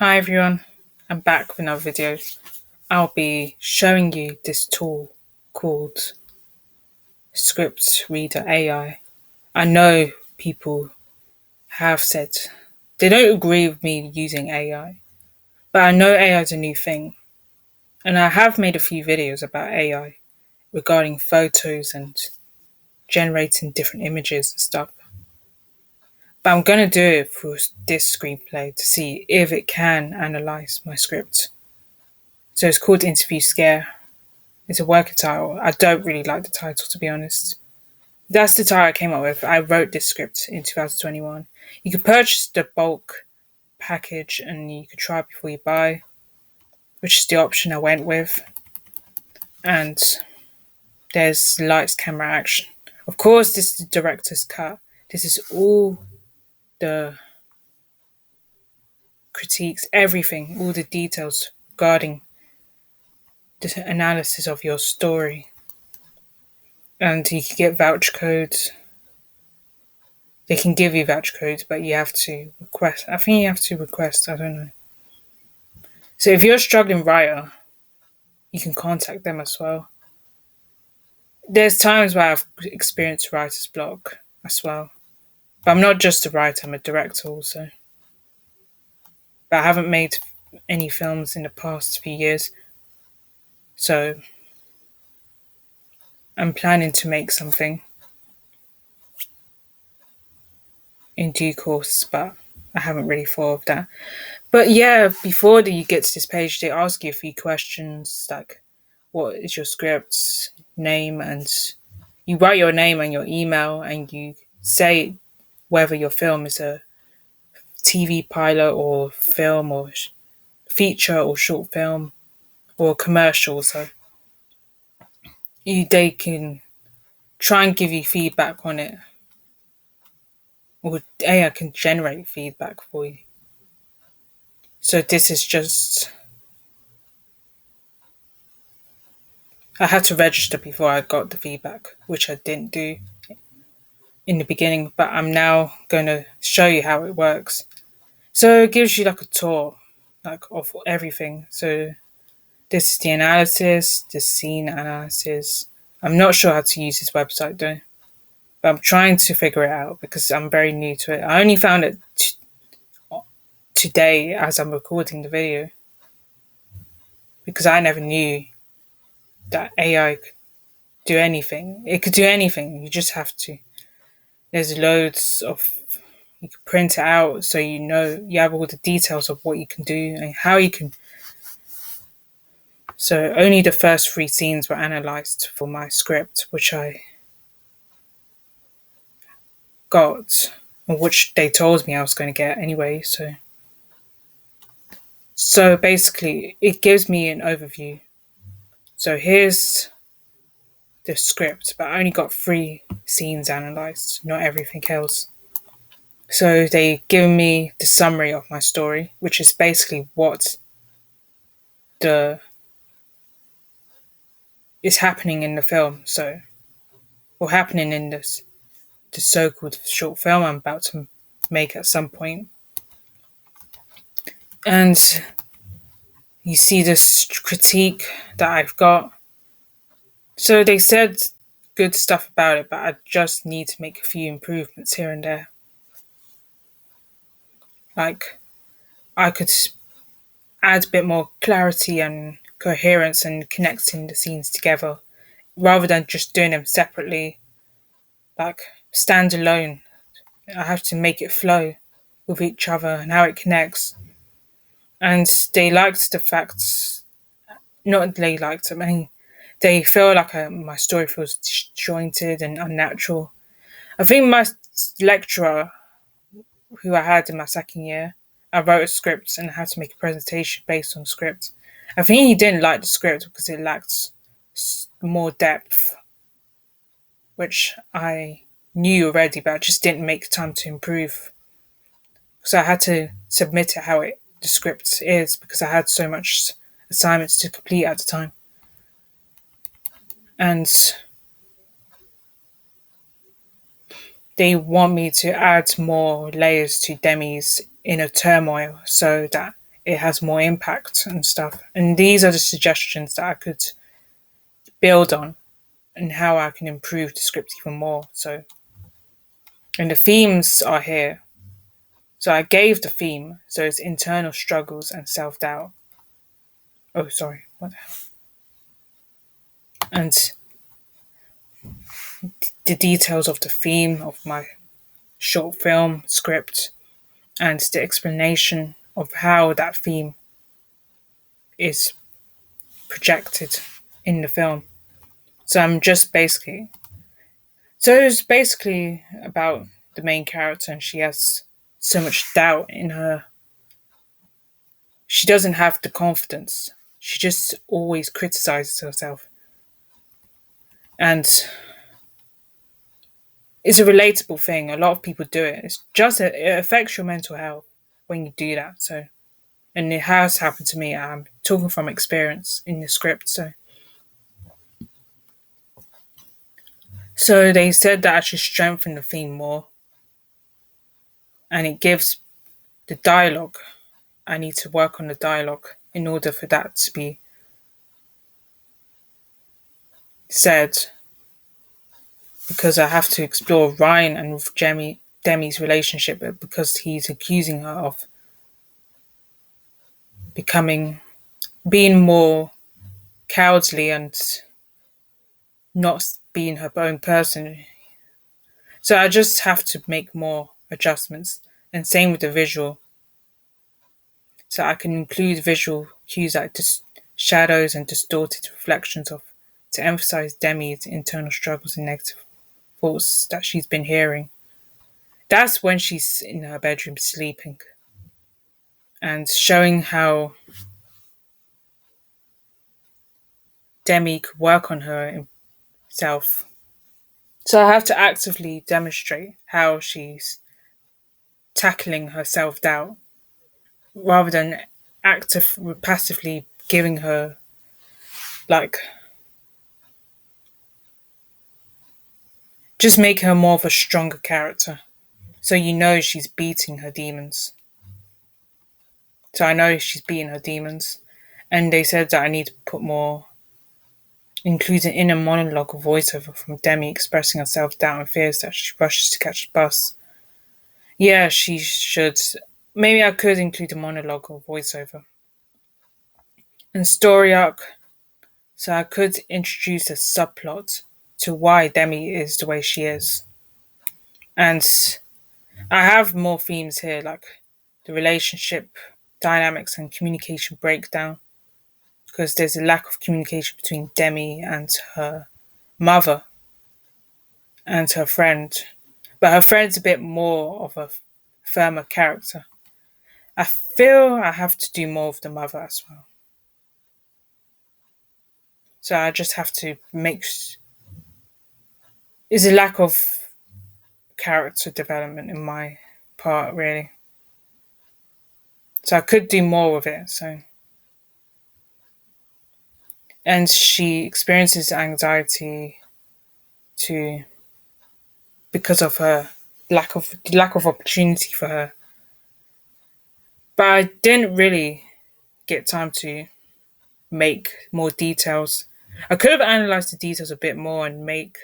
Hi everyone, I'm back with another video. I'll be showing you this tool called ScriptReader AI. I know people have said they don't agree with me using AI, but I know AI is a new thing, and I have made a few videos about AI regarding photos and generating different images and stuff. But I'm going to do it for this screenplay to see if it can analyze my script. So it's called Interview Scare. It's a working title. I don't really like the title, to be honest. That's the title I came up with. I wrote this script in 2021. You can purchase the bulk package and you could try it before you buy, which is the option I went with. And there's lights, camera, action. Of course, this is the director's cut. This is all the critiques, everything, all the details regarding the analysis of your story. And you can get voucher codes. They can give you voucher codes, but you have to request. I think you have to request. I don't know. So if you're a struggling writer, you can contact them as well. There's times where I've experienced writer's block as well. But I'm not just a writer, I'm a director also. But I haven't made any films in the past few years. So I'm planning to make something in due course, but I haven't really thought of that. But yeah, before you get to this page, they ask you a few questions like, what is your script's name? And you write your name and your email and you say whether your film is a TV pilot or film or feature or short film or commercial. So they can try and give you feedback on it, or AI can generate feedback for you. So this is just, I had to register before I got the feedback, which I didn't do in the beginning, but I'm now going to show you how it works. So it gives you like a tour, like of everything. So this is the analysis, the scene analysis. I'm not sure how to use this website though, but I'm trying to figure it out because I'm very new to it. I only found it today as I'm recording the video because I never knew that AI could do anything. It could do anything. You just have to. There's loads of, you can print it out so you know you have all the details of what you can do and how you can. So only the first 3 scenes were analysed for my script, which I got, or which they told me I was going to get anyway. So basically, it gives me an overview. So here's the script, but I only got 3 scenes analysed, not everything else. So they give me the summary of my story, which is basically what is happening in the film. So, or happening in the so-called short film I'm about to make at some point. And you see this critique that I've got. So they said good stuff about it, but I just need to make a few improvements here and there. Like, I could add a bit more clarity and coherence and connecting the scenes together rather than just doing them separately, like standalone. I have to make it flow with each other and how it connects. And they liked the fact, not they liked it, I mean, they feel like my story feels disjointed and unnatural. I think my lecturer, who I had in my second year, I wrote a script and I had to make a presentation based on script. I think he didn't like the script because it lacked more depth, which I knew already, but I just didn't make time to improve. So I had to submit it how the script is because I had so much assignments to complete at the time. And they want me to add more layers to Demi's inner turmoil so that it has more impact and stuff. And these are the suggestions that I could build on and how I can improve the script even more. So, and the themes are here. So I gave the theme. So it's internal struggles and self doubt. Oh, sorry. What the hell? And the details of the theme of my short film script and the explanation of how that theme is projected in the film. So I'm just basically so it's basically about the main character and she has so much doubt in her. She doesn't have the confidence. She just always criticizes herself. And it's a relatable thing. A lot of people do it. It's just it affects your mental health when you do that. So and it has happened to me. I'm talking from experience in the script. So they said that I should strengthen the theme more and it gives the dialogue. I need to work on the dialogue in order for that to be said because I have to explore Ryan and Demi's relationship because he's accusing her of becoming being more cowardly and not being her own person. So I just have to make more adjustments. And same with the visual. So I can include visual cues like shadows and distorted reflections of to emphasize Demi's internal struggles and negative thoughts that she's been hearing. That's when she's in her bedroom sleeping and showing how Demi could work on her himself. So I have to actively demonstrate how she's tackling her self doubt rather than active passively giving her like just make her more of a stronger character. So you know she's beating her demons. So I know she's beating her demons. And they said that I need to put more include an inner monologue of voiceover from Demi expressing her self doubt and fears that she rushes to catch the bus. Yeah, she should. Maybe I could include a monologue or voiceover. And story arc, so I could introduce a subplot to why Demi is the way she is. And I have more themes here, like the relationship dynamics and communication breakdown, because there's a lack of communication between Demi and her mother and her friend. But her friend's a bit more of a firmer character. I feel I have to do more of the mother as well. So I just have to make. There's a lack of character development in my part, really. So I could do more with it. So, and she experiences anxiety too because of her lack of opportunity for her. But I didn't really get time to make more details. I could have analyzed the details a bit more and make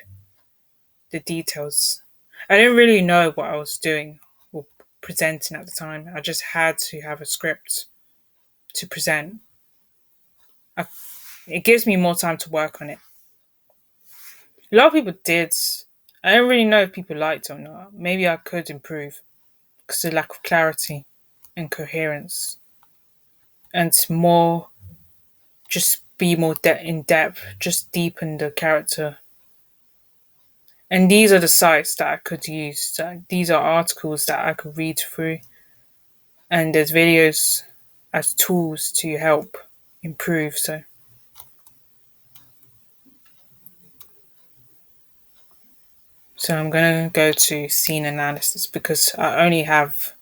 the details. I didn't really know what I was doing or presenting at the time. I just had to have a script to present. I, it gives me more time to work on it. A lot of people did. I don't really know if people liked it or not. Maybe I could improve because of the lack of clarity and coherence and more, just be more in depth, just deepen the character. And these are the sites that I could use. So these are articles that I could read through, and there's videos as tools to help improve. So I'm gonna go to scene analysis because I only have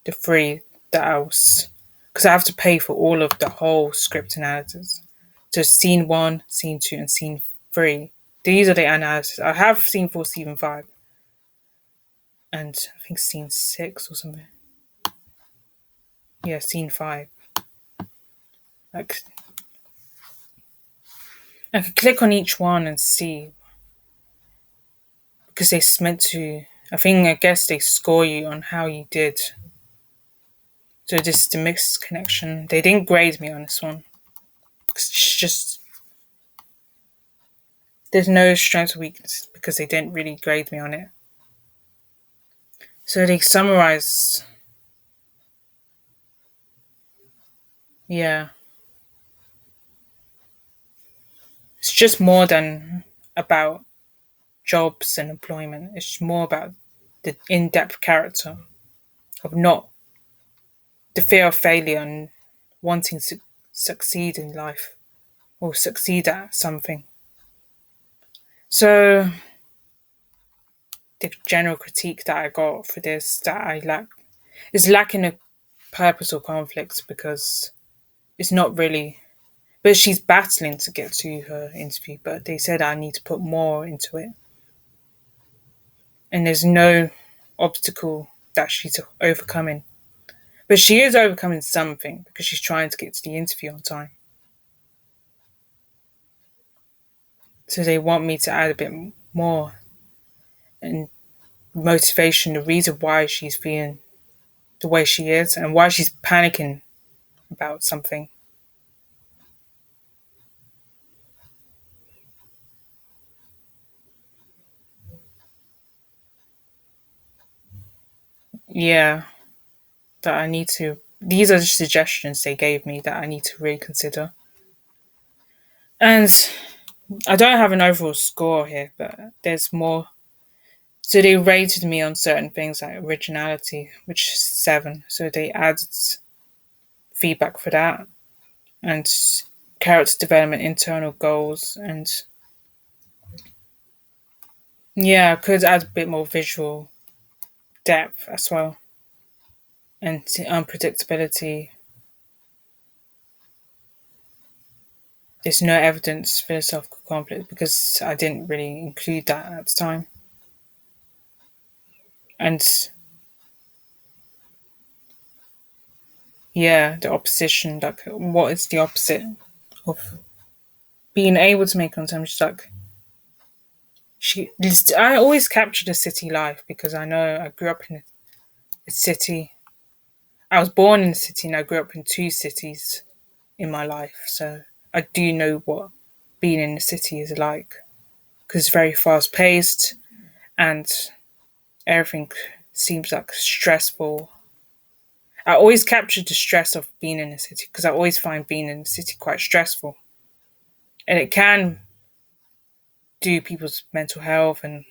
the three that I was because I have to pay for all of the whole script analysis. So scene one, scene two, and scene three. These are the analysis. I have scene four, scene five, and I think scene six or something. Yeah, scene five. Like I could click on each one and see because they meant to. I guess they score you on how you did. So this is the mixed connection. They didn't grade me on this one. It's just there's no strength or weakness because they didn't really grade me on it. So they summarize. Yeah, it's just more than about jobs and employment. It's more about the in-depth character of not the fear of failure and wanting to succeed in life or succeed at something. So the general critique that I got for this that I lack is lacking a purpose or conflict because it's not really. But she's battling to get to her interview. But they said I need to put more into it, and there's no obstacle that she's overcoming. But she is overcoming something because she's trying to get to the interview on time. So they want me to add a bit more and motivation, the reason why she's feeling the way she is and why she's panicking about something. Yeah, that I need to. These are the suggestions they gave me that I need to reconsider. And I don't have an overall score here, but there's more. So they rated me on certain things like originality, which is 7. So they added feedback for that and character development, internal goals, and yeah, I could add a bit more visual depth as well and unpredictability. There's no evidence philosophical conflict because I didn't really include that at the time. And yeah, the opposition, like what is the opposite of being able to make content? She's like I always capture the city life because I know I grew up in a city. I was born in a city and I grew up in 2 cities in my life. So I do know what being in the city is like because it's very fast paced and everything seems like stressful. I always capture the stress of being in a city because I always find being in the city quite stressful. And it can do people's mental health, and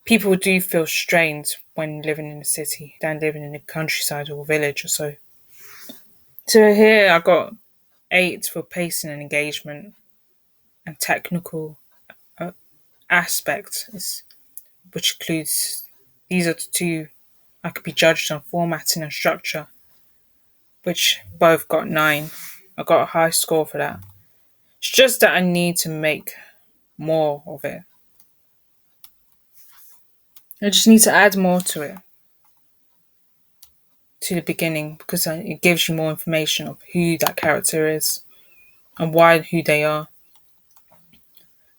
people do feel strained when living in a city than living in the countryside or village or so. So here I got 8 for pacing and engagement and technical uh, aspects, which includes these are the 2 I could be judged on formatting and structure, which both got 9. I got a high score for that. It's just that I need to make more of it. I just need to add more to it, to the beginning, because it gives you more information of who that character is and why who they are.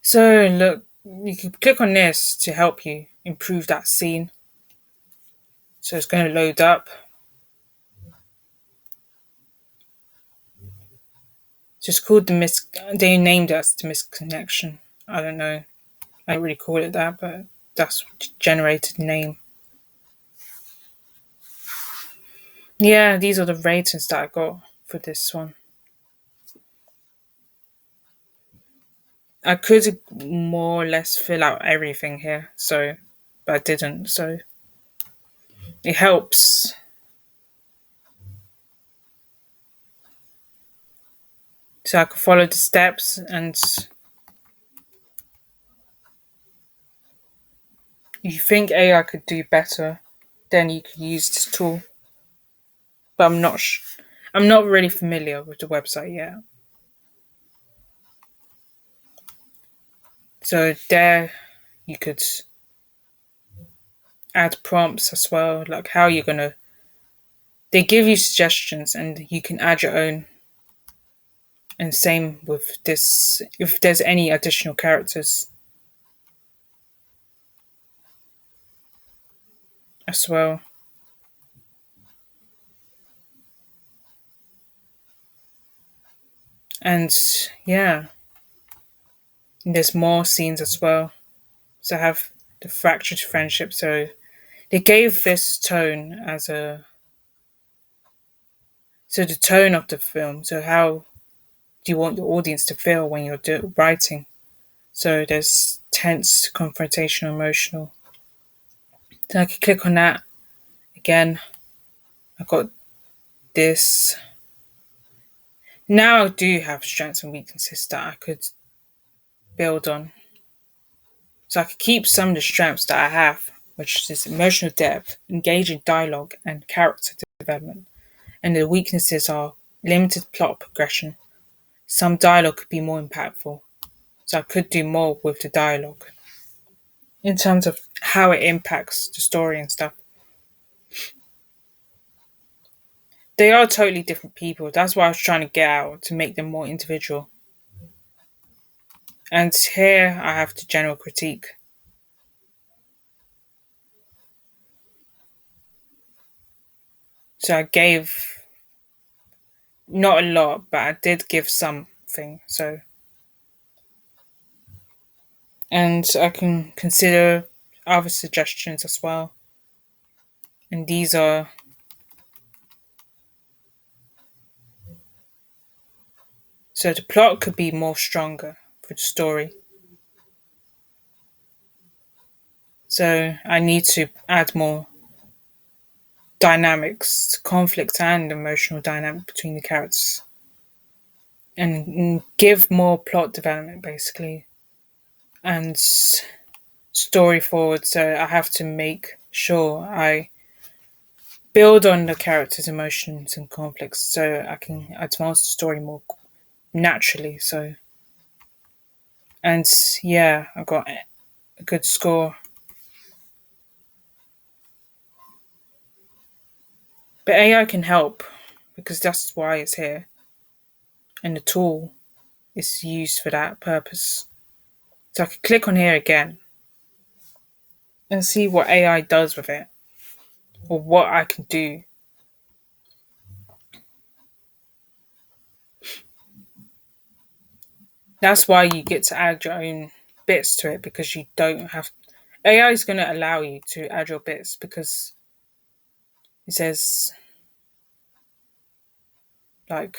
So look, you can click on this to help you improve that scene. So it's going to load up. So it's called they named it as the misconnection. I don't know. I don't really call it that, but that's the generated name. Yeah, these are the ratings that I got for this one. I could more or less fill out everything here, so but I didn't. So it helps. So I could follow the steps, and you think AI could do better, then you could use this tool. But I'm not really familiar with the website yet. So there, you could add prompts as well, like how you're gonna They give you suggestions and you can add your own. And same with this, if there's any additional characters as well. And yeah, there's more scenes as well. So I have the fractured friendship. So they gave this tone as a, so the tone of the film. So how do you want the audience to feel when you're writing? So there's tense, confrontational, emotional. So I can click on that again. I got this. Now I do have strengths and weaknesses that I could build on. So I could keep some of the strengths that I have, which is emotional depth, engaging dialogue, and character development. And the weaknesses are limited plot progression. Some dialogue could be more impactful. So I could do more with the dialogue in terms of how it impacts the story and stuff. They are totally different people. That's what I was trying to get out to make them more individual. And here I have the general critique. So I gave not a lot, but I did give something. So, and I can consider other suggestions as well. And these are, so the plot could be more stronger for the story. So I need to add more dynamics, conflict and emotional dynamic between the characters, and give more plot development basically, and story forward. So I have to make sure I build on the characters' emotions and conflicts so I can advance the story more naturally. So, and yeah, I got a good score. But AI can help because that's why it's here, and the tool is used for that purpose. So I could click on here again and see what AI does with it or what I can do. That's why you get to add your own bits to it because you don't have. AI is going to allow you to add your bits because it says, like,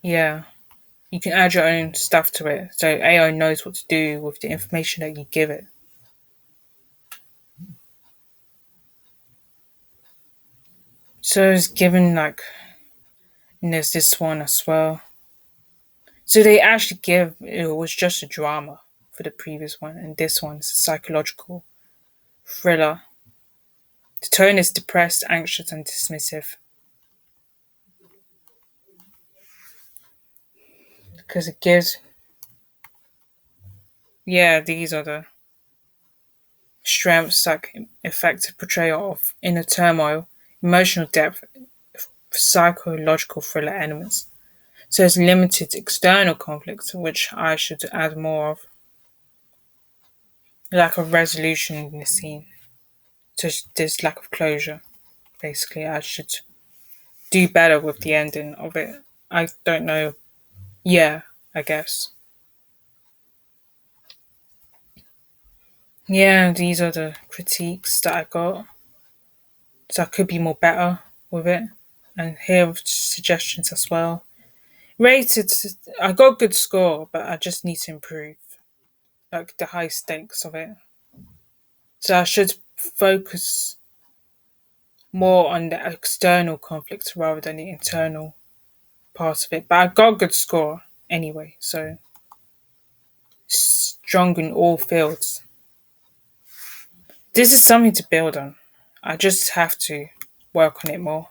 yeah, you can add your own stuff to it. So AI knows what to do with the information that you give it. So it's given, like, and there's this one as well. So they actually give, it was just a drama for the previous one, and this one is a psychological thriller. The tone is depressed, anxious, and dismissive because it gives, yeah, these are the strengths, like effective portrayal of inner turmoil, emotional depth, psychological thriller elements. So it's limited external conflicts, which I should add more of. Lack of resolution in the scene. So there's lack of closure. Basically, I should do better with the ending of it. I don't know. Yeah, I guess. Yeah, these are the critiques that I got. So I could be more better with it. And here are suggestions as well. Rated, I got a good score, but I just need to improve. Like the high stakes of it. So I should focus more on the external conflict rather than the internal part of it. But I got a good score anyway, so strong in all fields. This is something to build on. I just have to work on it more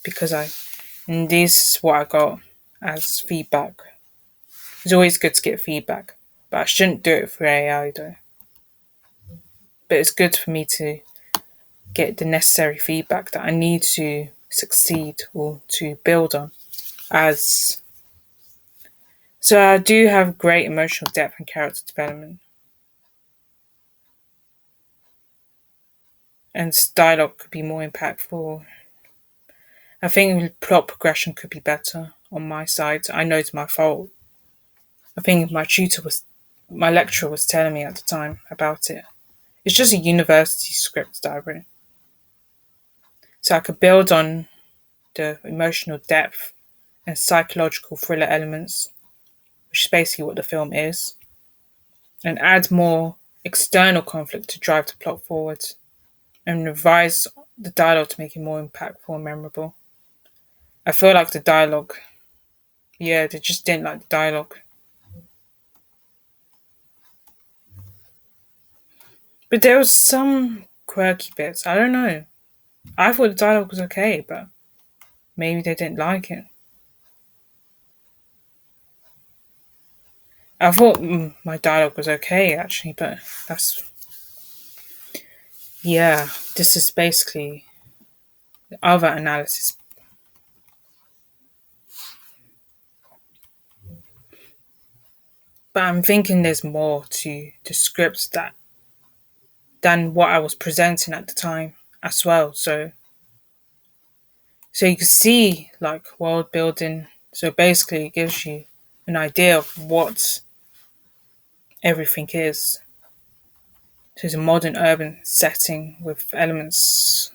because and this is what I got as feedback. It's always good to get feedback, but I shouldn't do it for AI though. But it's good for me to get the necessary feedback that I need to succeed or to build on. As so, I do have great emotional depth and character development, and dialogue could be more impactful. I think plot progression could be better on my side. I know it's my fault. I think my lecturer was telling me at the time about it. It's just a university script that I wrote. So I could build on the emotional depth and psychological thriller elements, which is basically what the film is, and add more external conflict to drive the plot forward, and revise the dialogue to make it more impactful and memorable. I feel like the dialogue, yeah, they just didn't like the dialogue. But there was some quirky bits. I don't know. I thought the dialogue was okay, but maybe they didn't like it. I thought my dialogue was okay actually, but that's yeah. This is basically the other analysis. But I'm thinking there's more to the script that than what I was presenting at the time as well. So you can see like world building. So basically, it gives you an idea of what everything is. So it's a modern urban setting with elements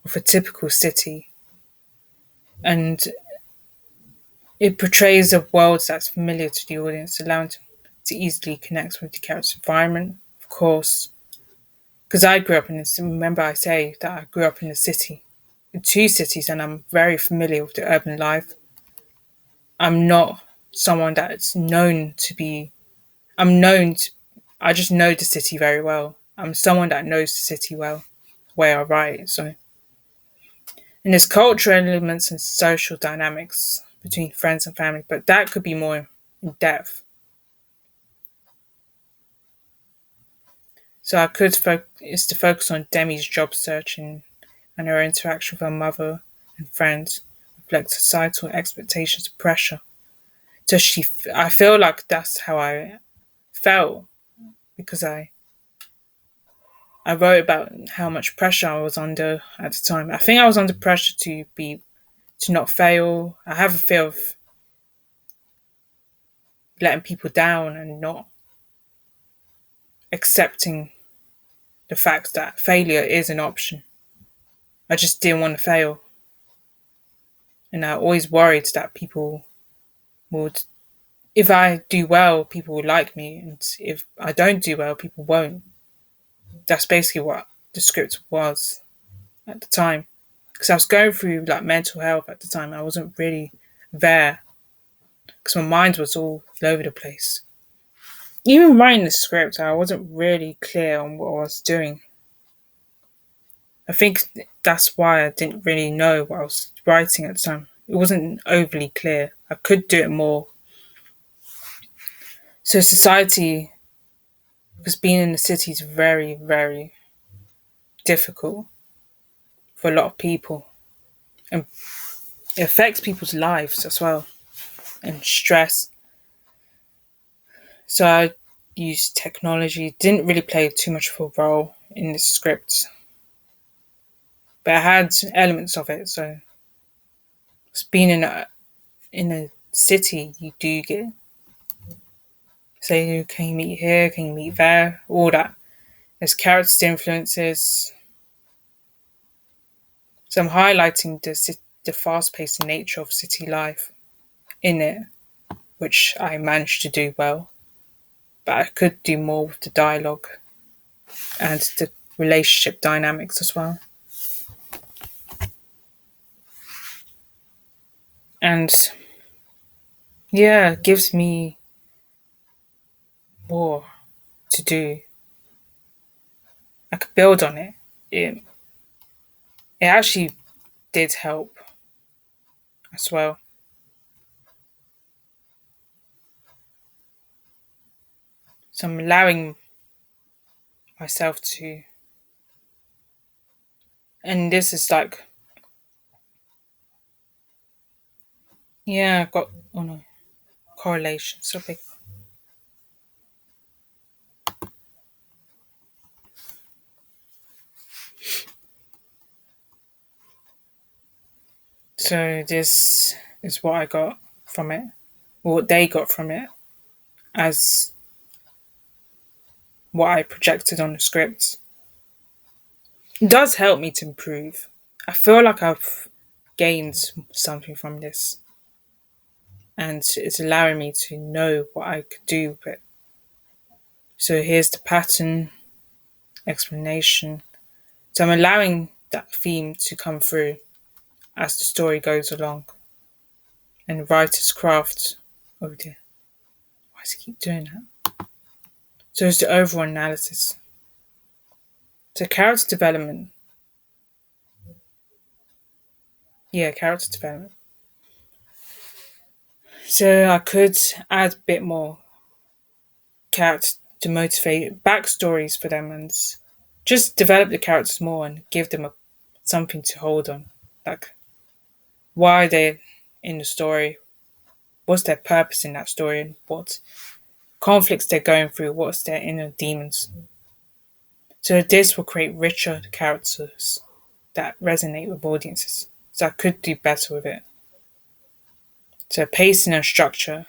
of a typical city, and it portrays a world that's familiar to the audience, allowing them to easily connect with the character's environment. Of course, because I grew up in this. Remember, I say that I grew up in a city, in two cities, and I'm very familiar with the urban life. I'm not someone that's known to be. I'm known to. I just know the city very well. I'm someone that knows the city well, where I write. So, and there's cultural elements and social dynamics between friends and family, but that could be more in depth. So I could is to focus on Demi's job searching and her interaction with her mother and friends, reflect societal expectations and pressure. So I feel like that's how I felt because I wrote about how much pressure I was under at the time. I think I was under pressure to not fail. I have a fear of letting people down and not accepting the fact that failure is an option. I just didn't want to fail. And I always worried that people would, if I do well, people will like me. And if I don't do well, people won't. That's basically what the script was at the time. Because I was going through like mental health at the time. I wasn't really there because my mind was all over the place. Even writing the script, I wasn't really clear on what I was doing. I think that's why I didn't really know what I was writing at the time. It wasn't overly clear. I could do it more. So society, because being in the city is very, very difficult for a lot of people, and it affects people's lives as well and stress. So I used technology. Didn't really play too much of a role in the script, but I had elements of it. So being in a city, you do get say, can you meet here? Can you meet there? All that. There's character influences. So I'm highlighting the fast-paced nature of city life in it, which I managed to do well. But I could do more with the dialogue and the relationship dynamics as well. And yeah, it gives me more to do. I could build on it. It actually did help as well. So I'm allowing myself to, and this is like, yeah, I've got, oh no, correlation. So big. So this is what I got from it, or what they got from it, as what I projected on the script. It does help me to improve. I feel like I've gained something from this, and it's allowing me to know what I could do with it. So here's the pattern, explanation. So I'm allowing that theme to come through as the story goes along. And writer's craft. Oh dear, why does he keep doing that? So it's the overall analysis. So character development. Yeah, character development. So I could add a bit more character to motivate backstories for them and just develop the characters more and give them something to hold on. Like, why they're in the story, what's their purpose in that story, and what conflicts they're going through, what's their inner demons. So this will create richer characters that resonate with audiences. So I could do better with it. So pacing and structure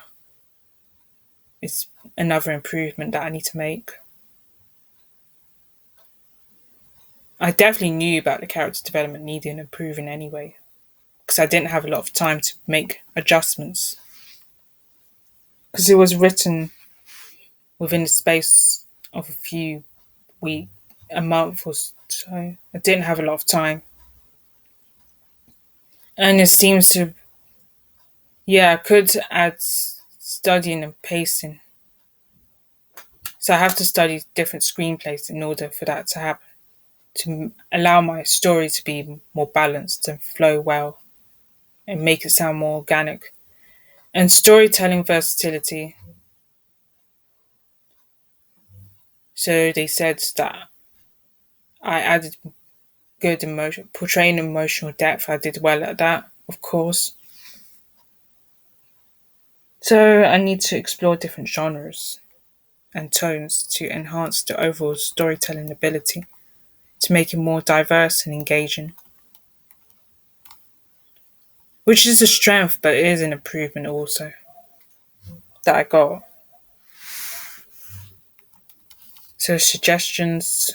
is another improvement that I need to make. I definitely knew about the character development needing improving anyway, because I didn't have a lot of time to make adjustments. Because it was written within the space of a few weeks, a month or so. I didn't have a lot of time. And it seems to, yeah, I could add studying and pacing. So I have to study different screenplays in order for that to happen, to allow my story to be more balanced and flow well and make it sound more organic. And storytelling versatility. So they said that I added good emotion, portraying emotional depth. I did well at that, of course. So I need to explore different genres and tones to enhance the overall storytelling ability, to make it more diverse and engaging, which is a strength, but it is an improvement also that I got. So suggestions,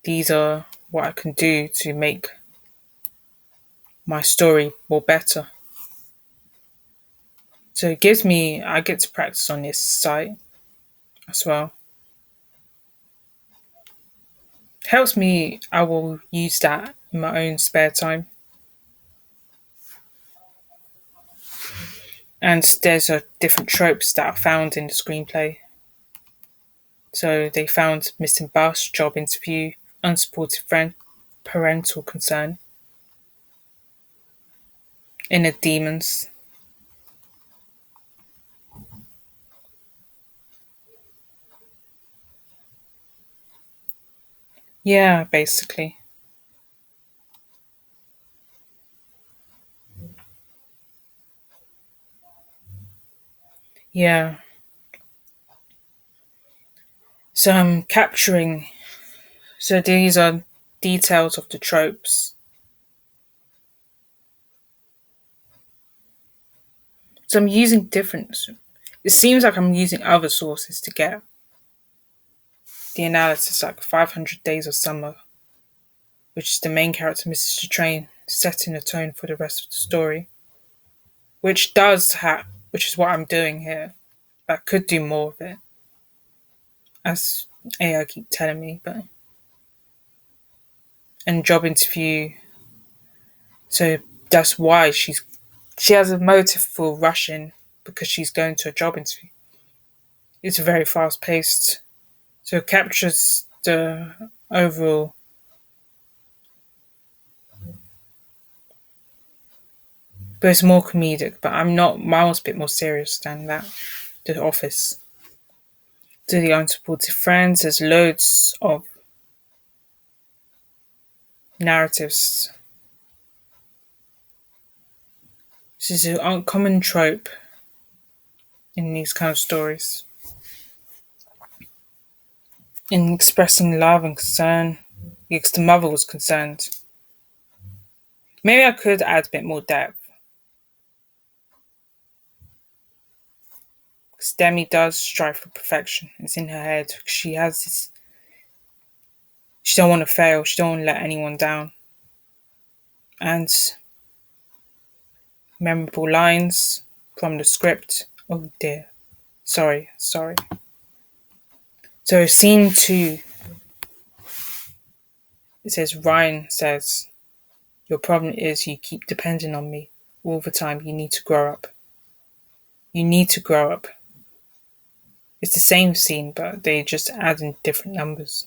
these are what I can do to make my story more better. So it gives me, I get to practice on this site as well. Helps me, I will use that in my own spare time. And there's a different tropes that are found in the screenplay. So they found missing bus, job interview, unsupported friend, parental concern, inner demons. Yeah, basically. Yeah. So I'm capturing, so these are details of the tropes. So I'm using different, it seems like I'm using other sources to get the analysis, like 500 Days of Summer, which is the main character, Mrs. Train, setting the tone for the rest of the story, which does have, which is what I'm doing here. I could do more of it, as AI keep telling me, but and job interview. So that's why she has a motive for rushing because she's going to a job interview. It's very fast paced, so it captures the overall. But it's more comedic. But I'm not. Mine's a bit more serious than that. The Office. To the unsupportive friends, there's loads of narratives. This is an uncommon trope in these kind of stories. In expressing love and concern, because the mother was concerned. Maybe I could add a bit more depth. Because Demi does strive for perfection. It's in her head. She has this. She don't want to fail. She don't want to let anyone down. And memorable lines from the script. Oh dear. Sorry. So scene 2. It says Ryan says, "Your problem is you keep depending on me all the time. You need to grow up. You need to grow up." It's the same scene, but they just add in different numbers.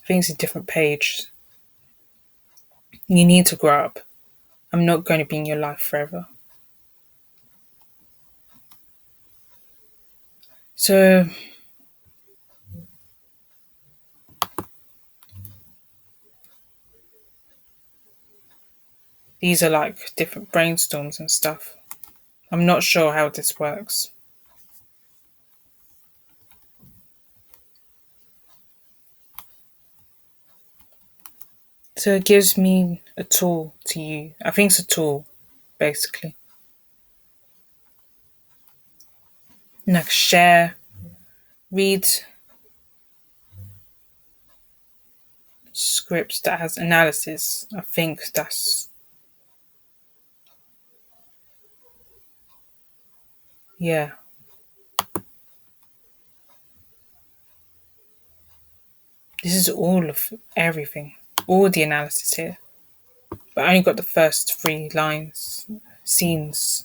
I think it's a different page. You need to grow up. I'm not going to be in your life forever. So these are like different brainstorms and stuff. I'm not sure how this works. So it gives me a tool to use. I think it's a tool, basically. And I can share, read scripts that has analysis. I think that's, yeah. This is all of everything. All the analysis here. But I only got the first 3 lines, scenes.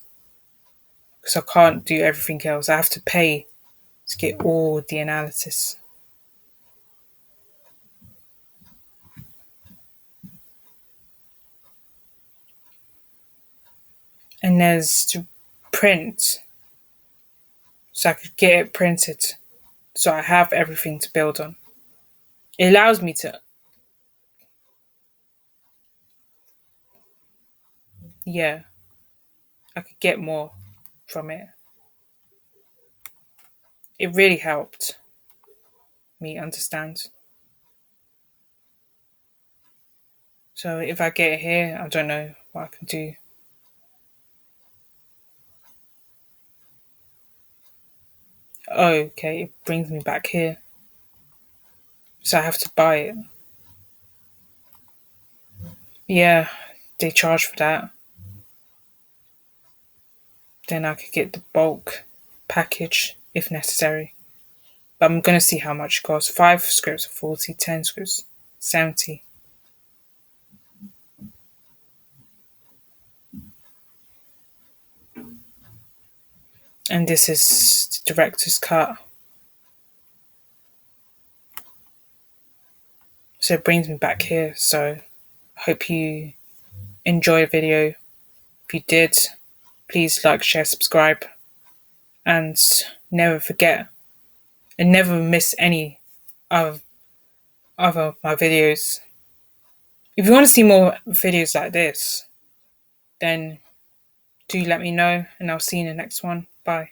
Because I can't do everything else. I have to pay to get all the analysis. And there's to print, so I could get it printed, so I have everything to build on. It allows me to, yeah, I could get more from it. It really helped me understand. So if I get it here, I don't know what I can do. Oh, okay, it brings me back here. So I have to buy it. Yeah, they charge for that. Then I could get the bulk package if necessary. But I'm gonna see how much it costs. 5 scripts are 40, 10 scripts 70. And this is the director's cut. So it brings me back here. So I hope you enjoy the video. If you did, please like, share, subscribe, and never forget and never miss any of other my videos. If you want to see more videos like this, then do let me know, and I'll see you in the next one. Bye.